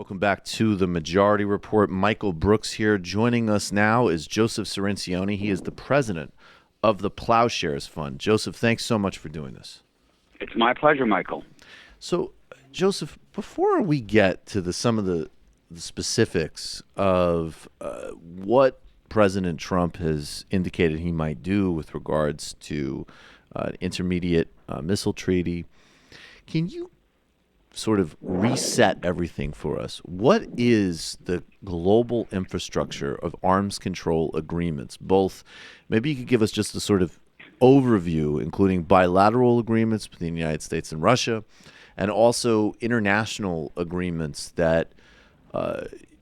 Welcome back to the Majority Report. Michael Brooks here. Joining us now is Joseph Cirincione. He is the president of the Plowshares Fund. Joseph, thanks so much for doing this. It's my pleasure, Michael. So, Joseph, before we get to some of the specifics of what President Trump has indicated he might do with regards to intermediate missile treaty, can you sort of reset everything for us? What is the global infrastructure of arms control agreements? Both, maybe you could give us just a sort of overview, including bilateral agreements between the United States and Russia, and also international agreements that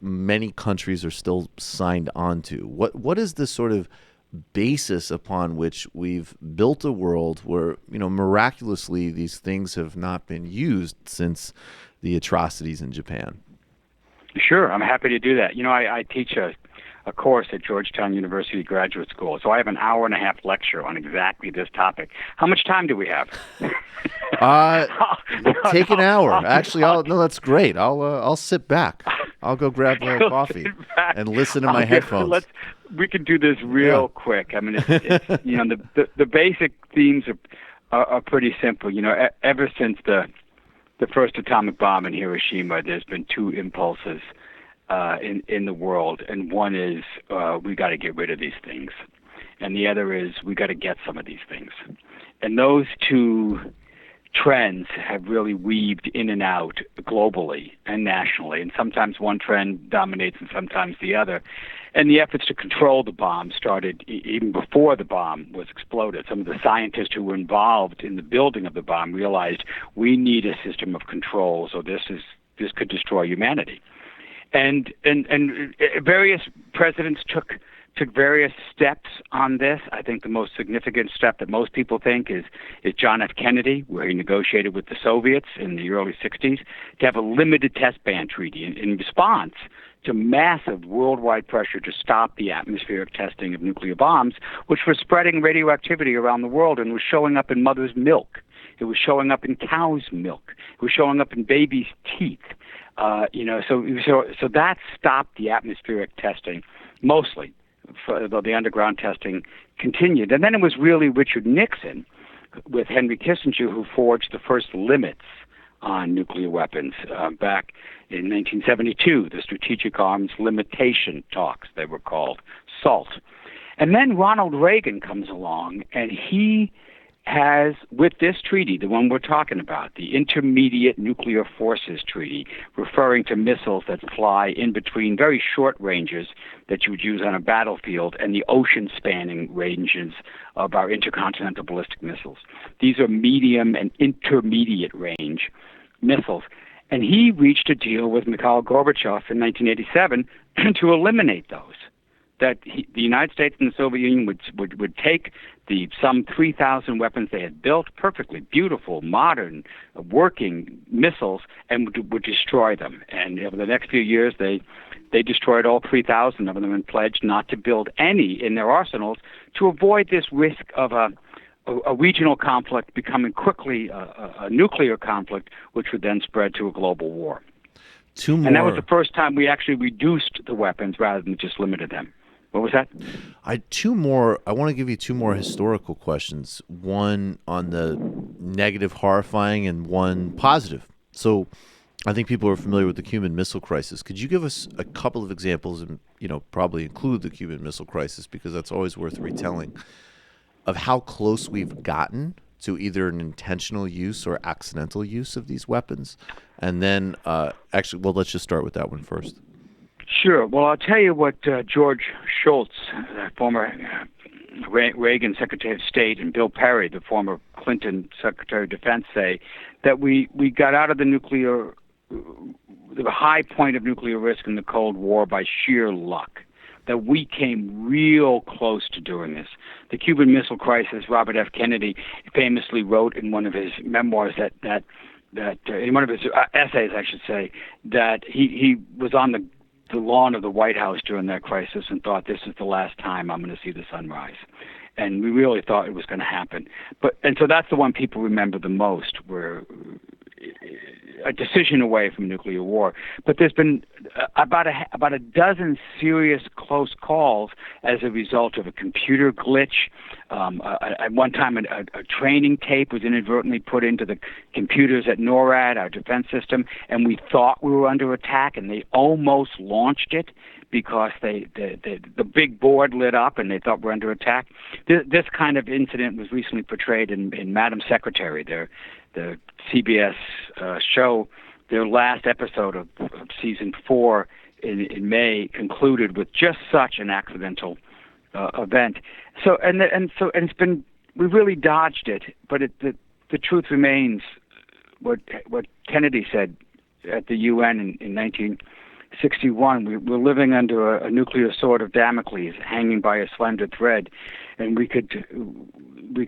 many countries are still signed onto. What is the sort of basis upon which we've built a world where, miraculously these things have not been used since the atrocities in Japan? Sure, I'm happy to do that. I teach a course at Georgetown University Graduate School, so I have an hour-and-a-half lecture on exactly this topic. How much time do we have? Take an hour. Actually, that's great. I'll sit back. I'll go grab a little coffee and listen to my headphones. We can do this real quick. I mean, it's the basic themes are pretty simple. Ever since the first atomic bomb in Hiroshima, there's been two impulses in the world, and one is we got to get rid of these things, and the other is we got to get some of these things. And those two trends have really weaved in and out globally and nationally, and sometimes one trend dominates and sometimes the other. And the efforts to control the bomb started even before the bomb was exploded. Some of the scientists who were involved in the building of the bomb realized we need a system of control, so this could destroy humanity. And various presidents took various steps on this. I think the most significant step that most people think is John F. Kennedy, where he negotiated with the Soviets in the early 60s to have a limited test ban treaty in response to massive worldwide pressure to stop the atmospheric testing of nuclear bombs, which was spreading radioactivity around the world and was showing up in mother's milk. It was showing up in cow's milk. It was showing up in babies' teeth. So that stopped the atmospheric testing mostly, though the underground testing continued. And then it was really Richard Nixon with Henry Kissinger who forged the first limits on nuclear weapons back in 1972, the Strategic Arms Limitation Talks, they were called, SALT. And then Ronald Reagan comes along, and he has, with this treaty, the one we're talking about, the Intermediate Nuclear Forces Treaty, referring to missiles that fly in between very short ranges that you would use on a battlefield and the ocean-spanning ranges of our intercontinental ballistic missiles. These are medium and intermediate range missiles. And he reached a deal with Mikhail Gorbachev in 1987 to eliminate those. That the United States and the Soviet Union would take some 3,000 weapons they had built, perfectly beautiful, modern, working missiles, and would destroy them. And over the next few years, they destroyed all 3,000 of them and pledged not to build any in their arsenals to avoid this risk of a regional conflict becoming quickly a nuclear conflict, which would then spread to a global war. And that was the first time we actually reduced the weapons rather than just limited them. What was that? I want to give you two more historical questions. One on the negative, horrifying, and one positive. So I think people are familiar with the Cuban Missile Crisis. Could you give us a couple of examples, and probably include the Cuban Missile Crisis because that's always worth retelling, of how close we've gotten to either an intentional use or accidental use of these weapons? And then, let's just start with that one first. Sure. Well, I'll tell you what George Shultz, the former Reagan Secretary of State, and Bill Perry, the former Clinton Secretary of Defense, say, that we got out of the high point of nuclear risk in the Cold War by sheer luck, that we came real close to doing this. The Cuban Missile Crisis, Robert F. Kennedy famously wrote in one of his memoirs that in one of his essays, I should say, that he was on the lawn of the White House during that crisis and thought, this is the last time I'm going to see the sun rise. And we really thought it was going to happen. And so that's the one people remember the most, where a decision away from nuclear war. But there's been about a dozen serious close calls as a result of a computer glitch. At one time, a training tape was inadvertently put into the computers at NORAD, our defense system, and we thought we were under attack, and they almost launched it because the big board lit up and they thought we're under attack. This kind of incident was recently portrayed in Madam Secretary, the CBS show. Their last episode of season 4 in May concluded with just such an accidental event. So it's been, we really dodged it, but the truth remains what Kennedy said at the UN in 1961. We're living under a nuclear sword of Damocles hanging by a slender thread, and we could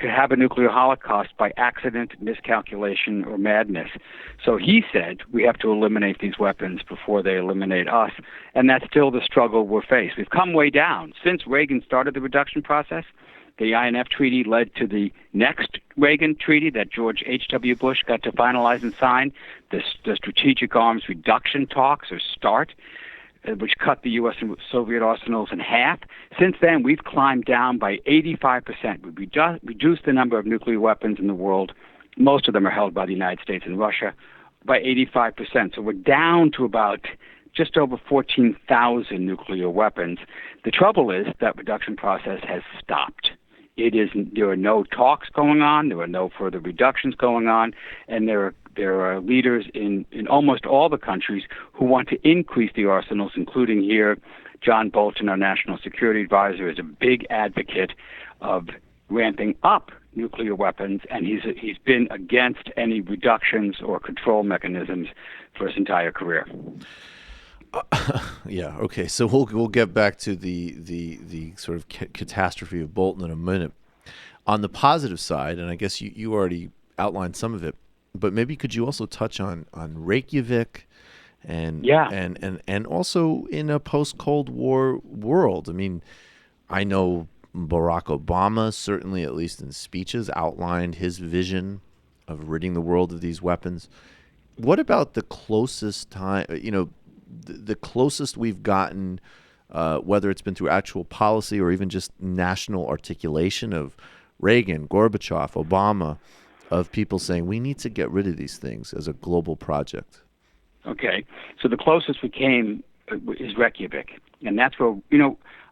have a nuclear holocaust by accident, miscalculation, or madness. So he said we have to eliminate these weapons before they eliminate us, and that's still the struggle we're faced. We've come way down. Since Reagan started the reduction process, the INF Treaty led to the next Reagan Treaty that George H.W. Bush got to finalize and sign, the Strategic Arms Reduction Talks, or START, which cut the U.S. and Soviet arsenals in half. Since then, we've climbed down by 85%. We've reduced the number of nuclear weapons in the world. Most of them are held by the United States and Russia, by 85%. So we're down to about just over 14,000 nuclear weapons. The trouble is that reduction process has stopped. There are no talks going on, there are no further reductions going on, and there are leaders in almost all the countries who want to increase the arsenals, including here. John Bolton, our national security advisor, is a big advocate of ramping up nuclear weapons, and he's been against any reductions or control mechanisms for his entire career. Yeah. Okay. So we'll get back to the sort of catastrophe of Bolton in a minute. On the positive side, and I guess you already outlined some of it, but maybe could you also touch on Reykjavik and also in a post-Cold War world? I mean, I know Barack Obama, certainly at least in speeches, outlined his vision of ridding the world of these weapons. What about the closest time, the closest we've gotten, whether it's been through actual policy or even just national articulation of Reagan, Gorbachev, Obama, of people saying we need to get rid of these things as a global project? Okay. So the closest we came is Reykjavik. And that's where,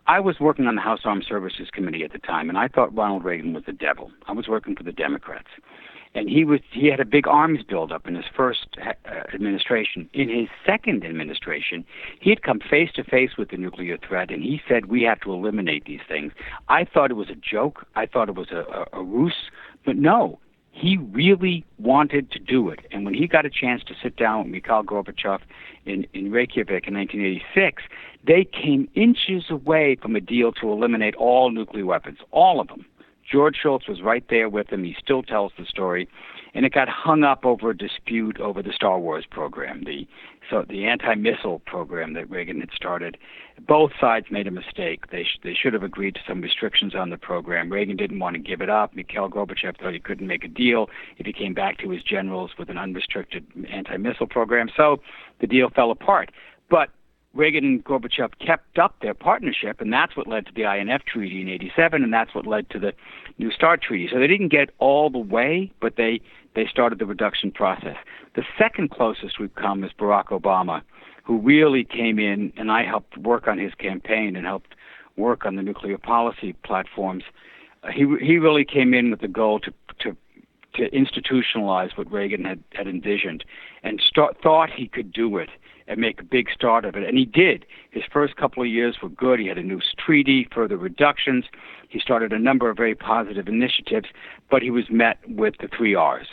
I was working on the House Armed Services Committee at the time, and I thought Ronald Reagan was the devil. I was working for the Democrats. And he had a big arms buildup in his first administration. In his second administration, he had come face to face with the nuclear threat, and he said we have to eliminate these things. I thought it was a joke. I thought it was a ruse. But no, he really wanted to do it. And when he got a chance to sit down with Mikhail Gorbachev in Reykjavik in 1986, they came inches away from a deal to eliminate all nuclear weapons, all of them. George Shultz was right there with him. He still tells the story. And it got hung up over a dispute over the Star Wars program, the anti-missile program that Reagan had started. Both sides made a mistake. They should have agreed to some restrictions on the program. Reagan didn't want to give it up. Mikhail Gorbachev thought he couldn't make a deal if he came back to his generals with an unrestricted anti-missile program. So the deal fell apart. But Reagan and Gorbachev kept up their partnership, and that's what led to the INF Treaty in 1987, and that's what led to the New START Treaty. So they didn't get all the way, but they started the reduction process. The second closest we've come is Barack Obama, who really came in, and I helped work on his campaign and helped work on the nuclear policy platforms. He really came in with the goal to institutionalize what Reagan had envisioned and thought he could do it and make a big start of it. And he did. His first couple of years were good. He had a new treaty, further reductions. He started a number of very positive initiatives, but he was met with the 3 R's.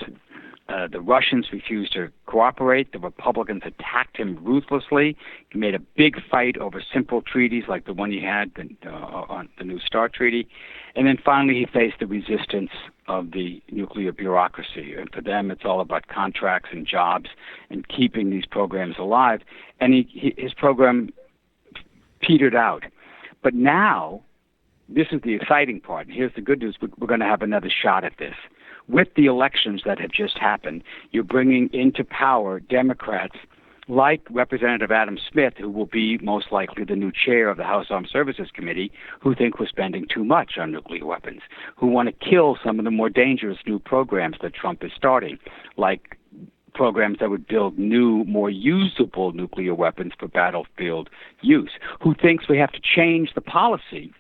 The Russians refused to cooperate. The Republicans attacked him ruthlessly. He made a big fight over simple treaties like the one he had on the New START Treaty. And then finally he faced the resistance of the nuclear bureaucracy. And for them, it's all about contracts and jobs and keeping these programs alive. And his program petered out. But now, this is the exciting part. Here's the good news. We're going to have another shot at this. with the elections that have just happened, you're bringing into power Democrats like Representative Adam Smith, who will be most likely the new chair of the House Armed Services Committee, who think we're spending too much on nuclear weapons, who want to kill some of the more dangerous new programs that Trump is starting, like programs that would build new, more usable nuclear weapons for battlefield use, who thinks we have to change the policy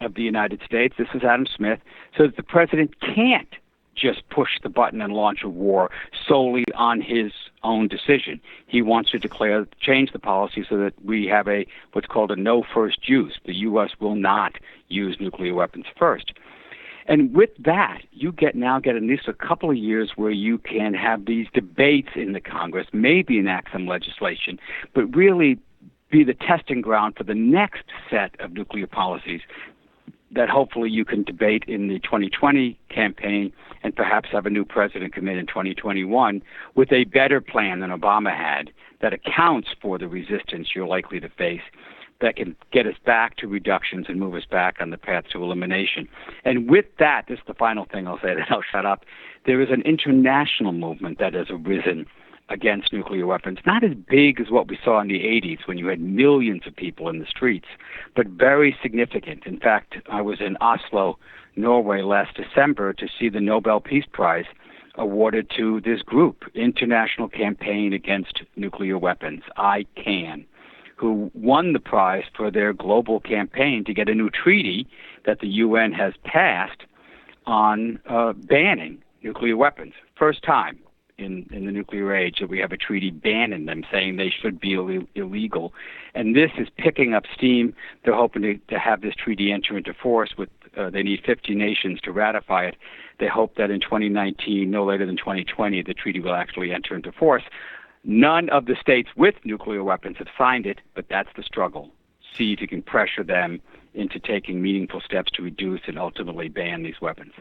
of the United States, this is Adam Smith, so that the president can't just push the button and launch a war solely on his own decision. He wants to change the policy so that we have what's called a no first use. The U.S. will not use nuclear weapons first. And with that, you now get at least a couple of years where you can have these debates in the Congress, maybe enact some legislation, but really be the testing ground for the next set of nuclear policies that hopefully you can debate in the 2020 campaign and perhaps have a new president come in 2021 with a better plan than Obama had that accounts for the resistance you're likely to face, that can get us back to reductions and move us back on the path to elimination. And with that, this is the final thing I'll say, then I'll shut up. There is an international movement that has arisen against nuclear weapons, not as big as what we saw in the 80s when you had millions of people in the streets, but very significant. In fact, I was in Oslo, Norway last December to see the Nobel Peace Prize awarded to this group, International Campaign Against Nuclear Weapons, ICAN, who won the prize for their global campaign to get a new treaty that the UN has passed on banning nuclear weapons. First time in the nuclear age that we have a treaty banning them, saying they should be illegal. And this is picking up steam. They're hoping to have this treaty enter into force. They need 50 nations to ratify it. They hope that in 2019, no later than 2020, the treaty will actually enter into force. None of the states with nuclear weapons have signed it, but that's the struggle. See if you can pressure them into taking meaningful steps to reduce and ultimately ban these weapons.